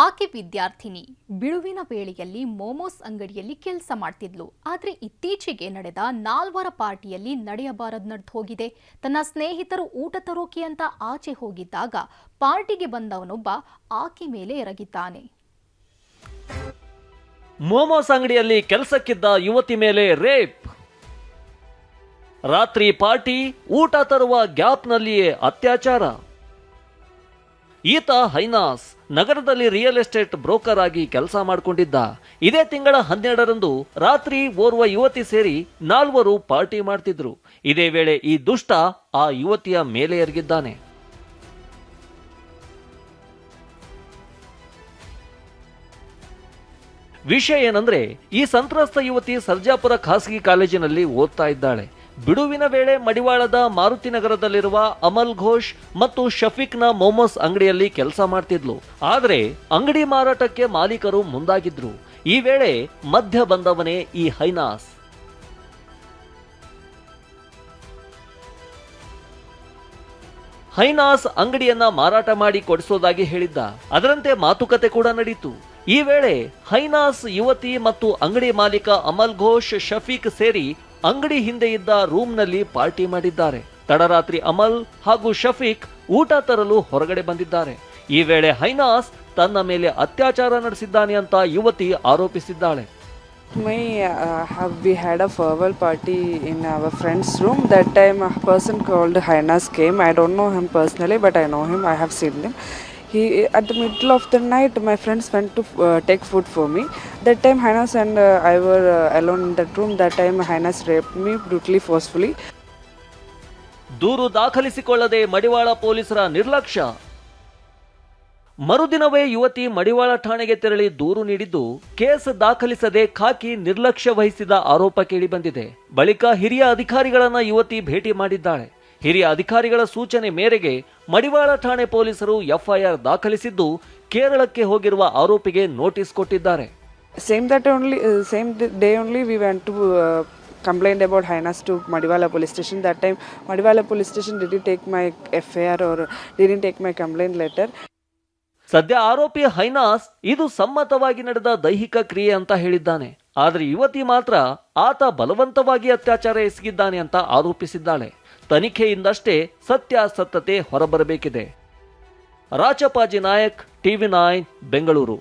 ಆಕೆ ವಿದ್ಯಾರ್ಥಿನಿ. ಬಿಡುವಿನ ವೇಳೆಯಲ್ಲಿ ಮೋಮೋಸ್ ಅಂಗಡಿಯಲ್ಲಿ ಕೆಲಸ ಮಾಡ್ತಿದ್ಲು. ಆದರೆ ಇತ್ತೀಚೆಗೆ ನಡೆದ 4 ಪಾರ್ಟಿಯಲ್ಲಿ ನಡೆಯಬಾರದು ನಡೆದು ಹೋಗಿದೆ. ತನ್ನ ಸ್ನೇಹಿತರು ಊಟ ತರೋಕೆ ಅಂತ ಆಚೆ ಹೋಗಿದ್ದಾಗ ಪಾರ್ಟಿಗೆ ಬಂದವನೊಬ್ಬ ಆಕೆ ಮೇಲೆ ಎರಗಿದ್ದಾನೆ. ಮೋಮೋಸ್ ಅಂಗಡಿಯಲ್ಲಿ ಕೆಲಸಕ್ಕಿದ್ದ ಯುವತಿ ಮೇಲೆ ರೇಪ್. ರಾತ್ರಿ ಪಾರ್ಟಿ, ಊಟ ತರುವ ಗ್ಯಾಪ್ನಲ್ಲಿಯೇ ಅತ್ಯಾಚಾರ. ಈತ ಹೈನಾಸ್ ನಗರದಲ್ಲಿ ರಿಯಲ್ ಎಸ್ಟೇಟ್ ಬ್ರೋಕರ್ ಆಗಿ ಕೆಲಸ ಮಾಡಿಕೊಂಡಿದ್ದ. ಇದೇ ತಿಂಗಳ 12ರಂದು ರಾತ್ರಿ ಓರ್ವ ಯುವತಿ ಸೇರಿ 4 ಪಾರ್ಟಿ ಮಾಡ್ತಿದ್ರು. ಇದೇ ವೇಳೆ ಈ ದುಷ್ಟ ಆ ಯುವತಿಯ ಮೇಲೆ ಎರಗಿದ್ದಾನೆ. ವಿಷಯ ಏನಂದ್ರೆ, ಈ ಸಂತ್ರಸ್ತ ಯುವತಿ ಸರ್ಜಾಪುರ ಖಾಸಗಿ ಕಾಲೇಜಿನಲ್ಲಿ ಓದ್ತಾ ಇದ್ದಾಳೆ. ಬಿಡುವಿನ ವೇಳೆ ಮಡಿವಾಳದ ಮಾರುತಿ ನಗರದಲ್ಲಿರುವ ಅಮಲ್ ಘೋಷ್ ಮತ್ತು ಶಫೀಕ್ನ ಮೋಮೋಸ್ ಅಂಗಡಿಯಲ್ಲಿ ಕೆಲಸ ಮಾಡ್ತಿದ್ಲು. ಆದ್ರೆ ಅಂಗಡಿ ಮಾರಾಟಕ್ಕೆ ಮಾಲೀಕರು ಮುಂದಾಗಿದ್ರು. ಈ ವೇಳೆ ಮಧ್ಯ ಬಂದವನೇ ಈ ಹೈನಾಸ್. ಹೈನಾಸ್ ಅಂಗಡಿಯನ್ನ ಮಾರಾಟ ಮಾಡಿ ಕೊಡಿಸೋದಾಗಿ ಹೇಳಿದ್ದ. ಅದರಂತೆ ಮಾತುಕತೆ ಕೂಡ ನಡೀತು. ಈ ವೇಳೆ ಹೈನಾಸ್ ಯುವತಿ ಮತ್ತು ಅಂಗಡಿ ಮಾಲೀಕ ಅಮಲ್ ಘೋಷ್, ಶಫೀಕ್ ಸೇರಿ ಅಂಗಡಿ ಹಿಂದೆ ಇದ್ದ ರೂಮ್ನಲ್ಲಿ ಪಾರ್ಟಿ ಮಾಡಿದ್ದಾರೆ. ತಡರಾತ್ರಿ ಅಮಲ್ ಹಾಗೂ ಶಫೀಕ್ ಊಟ ತರಲು ಹೊರಗಡೆ ಬಂದಿದ್ದಾರೆ. ಈ ವೇಳೆ ಹೈನಾಸ್ ತನ್ನ ಮೇಲೆ ಅತ್ಯಾಚಾರ ನಡೆಸಿದ್ದಾನೆ ಅಂತ ಯುವತಿ ಆರೋಪಿಸಿದ್ದಾಳೆ. We had a farewell party in our friend's room. That time a person called Hainas came. I don't know him personally, but I know him. I have seen him. At the middle of the night, my friends went to take food for me. That time Hainas and I were alone in that room. That time Hainas raped me brutally, forcefully. ದೂರು ದಾಖಲಿಸಿಕೊಳ್ಳದೆ ಮಡಿವಾಳ ಪೊಲೀಸರ ನಿರ್ಲಕ್ಷ್ಯ. ಮರುದಿನವೇ ಯುವತಿ ಮಡಿವಾಳ ಠಾಣೆಗೆ ತೆರಳಿ ದೂರು ನೀಡಿದ್ದು, case ದಾಖಲಿಸದೆ ಖಾಕಿ ನಿರ್ಲಕ್ಷ್ಯ ವಹಿಸಿದ ಆರೋಪ ಕೇಳಿಬಂದಿದೆ. ಬಳಿಕ ಹಿರಿಯ ಅಧಿಕಾರಿಗಳನ್ನ ಯುವತಿ ಭೇಟಿ ಮಾಡಿದ್ದಾಳೆ. ಹಿರಿಯ ಅಧಿಕಾರಿಗಳ ಸೂಚನೆ ಮೇರೆಗೆ ಮಡಿವಾಳ ಠಾಣೆ ಪೊಲೀಸರು ಎಫ್ಐಆರ್ ದಾಖಲಿಸಿದ್ದು, ಕೇರಳಕ್ಕೆ ಹೋಗಿರುವ ಆರೋಪಿಗೆ ನೋಟಿಸ್ ಕೊಟ್ಟಿದ್ದಾರೆ. Same day only we went to complain about Hainas to Madiwala police station. That time Madiwala police station didn't take my FIR or didn't take my complaint letter. ಸದ್ಯ ಆರೋಪಿ ಹೈನಾಸ್ ಇದು ಸಮ್ಮತವಾಗಿ ನಡೆದ ದೈಹಿಕ ಕ್ರಿಯೆ ಅಂತ ಹೇಳಿದ್ದಾನೆ. ಆದ್ರೆ ಯುವತಿ ಮಾತ್ರ ಆತ ಬಲವಂತವಾಗಿ ಅತ್ಯಾಚಾರ ಎಸಗಿದ್ದಾನೆ ಅಂತ ಆರೋಪಿಸಿದ್ದಾಳೆ. ತನಿಖೆಯಿಂದಷ್ಟೇ ಸತ್ಯಾಸತ್ಯತೆ ಹೊರಬರಬೇಕಿದೆ. ರಾಚಪಾಜಿ ನಾಯಕ್, TV9 ಬೆಂಗಳೂರು.